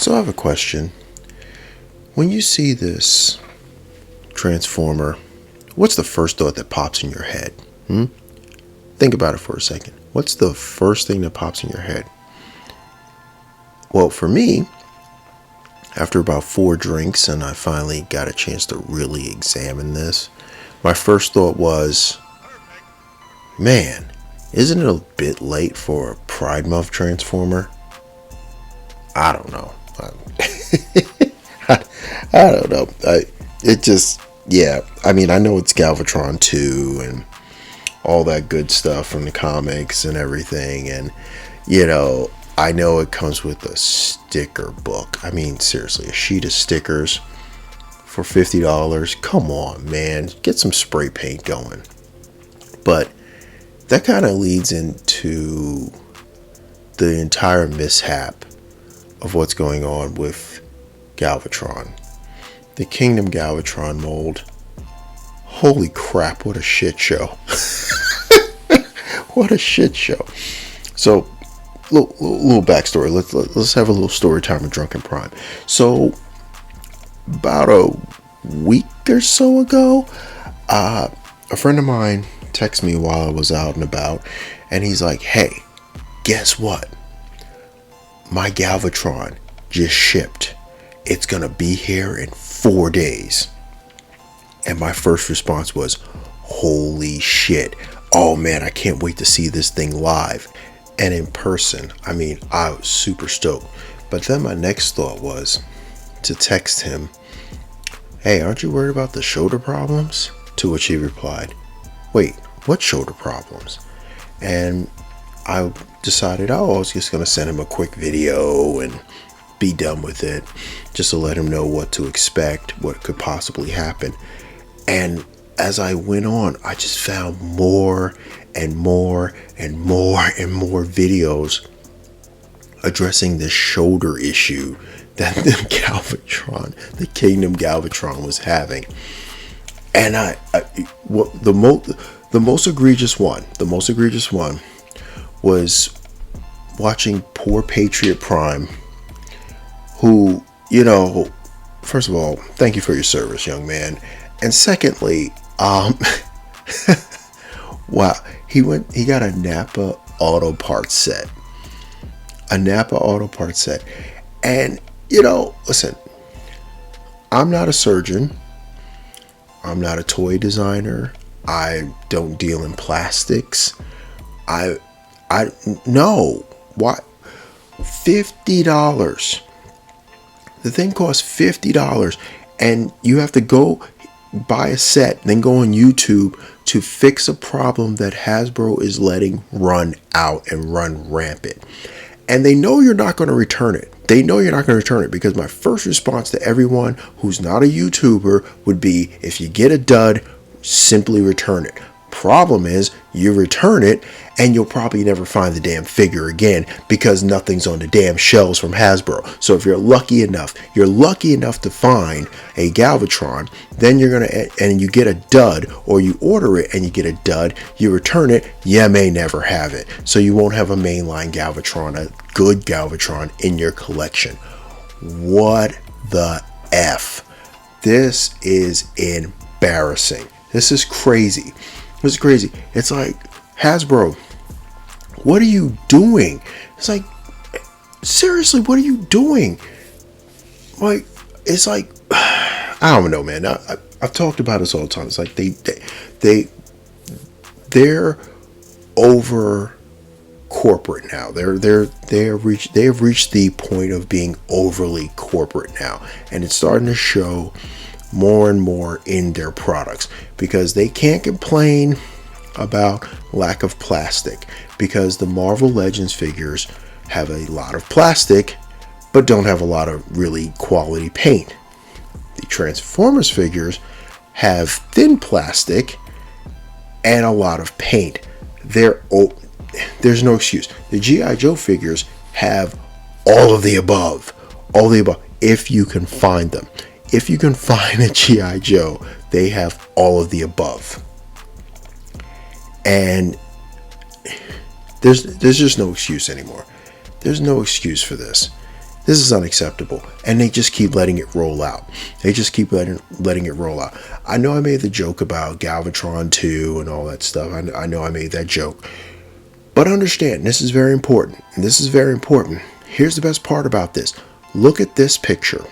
So I have a question. When you see this Transformer, what's the first thought that pops in your head? Think about it for a second. What's the first thing that pops in your head? Well, for me, after about 4 drinks and I finally got a chance to really examine this, my first thought was, man, isn't it a bit late for a Pride Month Transformer? I don't know. I don't know. I mean, I know it's Galvatron 2 and all that good stuff from the comics and everything. And, I know it comes with a sticker book. I mean, seriously, a sheet of stickers for $50. Come on, man. Get some spray paint going. But that kind of leads into the entire mishap of what's going on with Galvatron. The Kingdom Galvatron mold. Holy crap, what a shit show. What a shit show. So, little backstory. Let's have a little story time with Drunken Prime. So, about a week or so ago, a friend of mine texted me while I was out and about, and he's like, hey, guess what? My Galvatron just shipped. It's gonna be here in 4 days. And my first response was, holy shit. Oh man, I can't wait to see this thing live and in person. I mean, I was super stoked. But then my next thought was to text him, hey, aren't you worried about the shoulder problems? To which he replied, wait, what shoulder problems? And I decided, I was just going to send him a quick video and be done with it, just to let him know what to expect, what could possibly happen. And as I went on, I just found more and more and more and more videos addressing this shoulder issue that the Kingdom Galvatron was having. And the most egregious one was watching poor Patriot Prime, who, first of all, thank you for your service, young man. And secondly, wow, he got a Napa auto parts set. And, listen, I'm not a surgeon. I'm not a toy designer. I don't deal in plastics. I no. Why? $50. The thing costs $50, and you have to go buy a set, then go on YouTube to fix a problem that Hasbro is letting run out and run rampant. And they know you're not going to return it. Because my first response to everyone who's not a YouTuber would be, if you get a dud, simply return it. Problem is, you return it and you'll probably never find the damn figure again because nothing's on the damn shelves from Hasbro. So if you're lucky enough to find a Galvatron, then and you get a dud, or you order it and you get a dud, you return it, you may never have it. So you won't have a mainline Galvatron, a good Galvatron in your collection. What the F? This is embarrassing. This is crazy. It's like, Hasbro, what are you doing? It's like, seriously, what are you doing? Like, it's like, I don't know, man. I've talked about this all the time. It's like they're over corporate now. They have reached the point of being overly corporate now, and it's starting to show more and more in their products, because they can't complain about lack of plastic, because the Marvel Legends figures have a lot of plastic but don't have a lot of really quality paint. The Transformers figures have thin plastic and a lot of paint. There's no excuse. The G.I. Joe figures have all of the above, if you can find them. If you can find a G.I. Joe, they have all of the above. And there's just no excuse anymore. There's no excuse for this. This is unacceptable. And they just keep letting it roll out. They just keep letting it roll out. I know I made the joke about Galvatron 2 and all that stuff. I know I made that joke. But understand, this is very important. This is very important. Here's the best part about this. Look at this picture.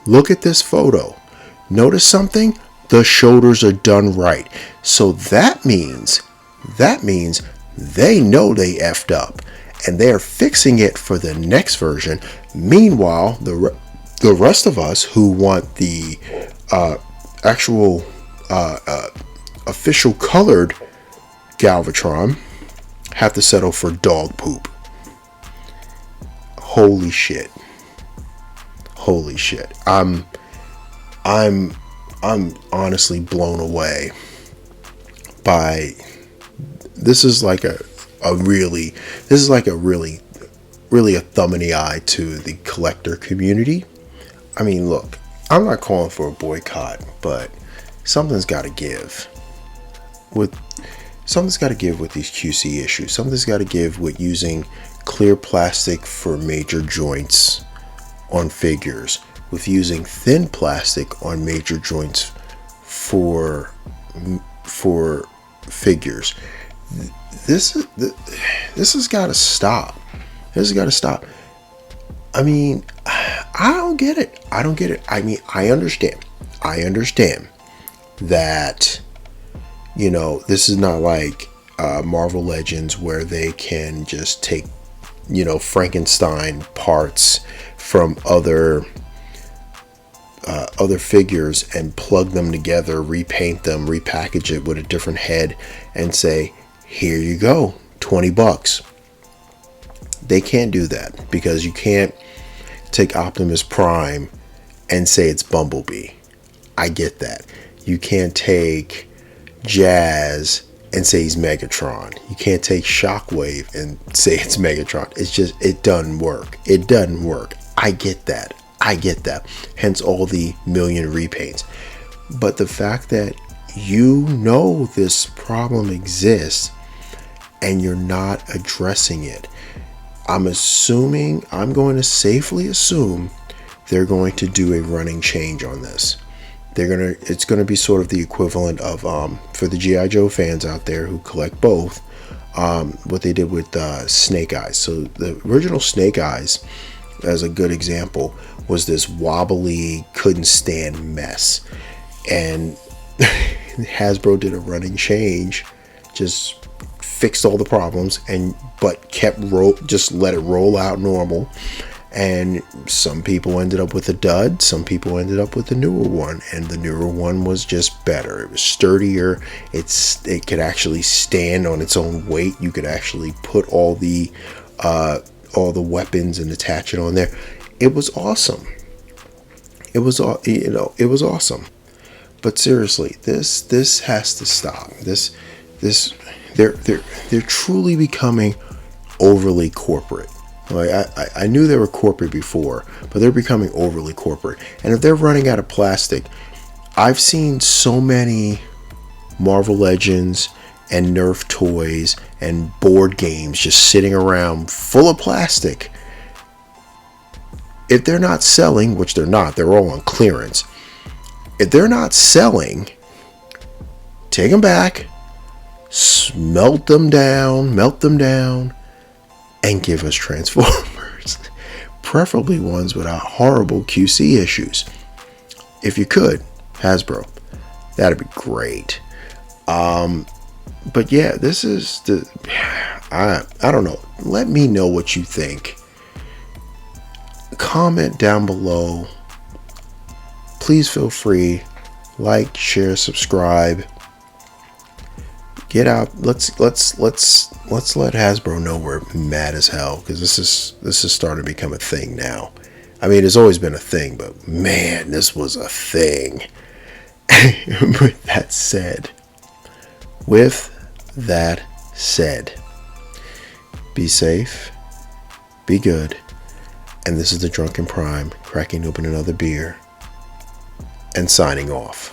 Look at this photo. Notice something? The shoulders are done right. So that means they know they effed up. And they're fixing it for the next version. Meanwhile, the rest of us who want the actual official colored Galvatron have to settle for dog poop. Holy shit. Holy shit. I'm honestly blown away by this. Is like a really a thumb in the eye to the collector community. I mean, look, I'm not calling for a boycott, but something's got to give with these QC issues. Something's got to give with using clear plastic for major joints on figures, with using thin plastic on major joints for figures. This has got to stop. This has got to stop. I mean, I don't get it. I mean, I understand that, you know, this is not like Marvel Legends where they can just take, you know, Frankenstein parts from other figures and plug them together, repaint them, repackage it with a different head and say, here you go, $20. They can't do that because you can't take Optimus Prime and say it's Bumblebee. I get that. You can't take Jazz and say he's Megatron. You can't take Shockwave and say it's Megatron. It's just, it doesn't work. It doesn't work. I get that. Hence all the million repaints. But the fact that you know this problem exists and you're not addressing it, I'm going to safely assume they're going to do a running change on this. It's going to be sort of the equivalent of, for the G.I. Joe fans out there who collect both, what they did with Snake Eyes. So the original Snake Eyes, as a good example, was this wobbly, couldn't stand mess. And Hasbro did a running change, just fixed all the problems, but just let it roll out normal. And some people ended up with a dud, some people ended up with the newer one, and the newer one was just better. It was sturdier. It could actually stand on its own weight. You could actually put all the weapons and attach it on there. It was awesome. It was awesome. But seriously, this has to stop. They're truly becoming overly corporate. Like I knew they were corporate before, but they're becoming overly corporate. And if they're running out of plastic, I've seen so many Marvel Legends and Nerf toys and board games just sitting around full of plastic. If they're not selling, which they're not, they're all on clearance. If they're not selling, take them back, melt them down, and give us Transformers. Preferably ones without horrible QC issues. If you could, Hasbro, that'd be great. But yeah, this is I don't know. Let me know what you think. Comment down below. Please feel free. Like, share, subscribe. Get out. Let's let Hasbro know we're mad as hell, because this is starting to become a thing now. I mean, it's always been a thing, but man, this was a thing. With that said, be safe, be good, and this is the Drunken Prime cracking open another beer and signing off.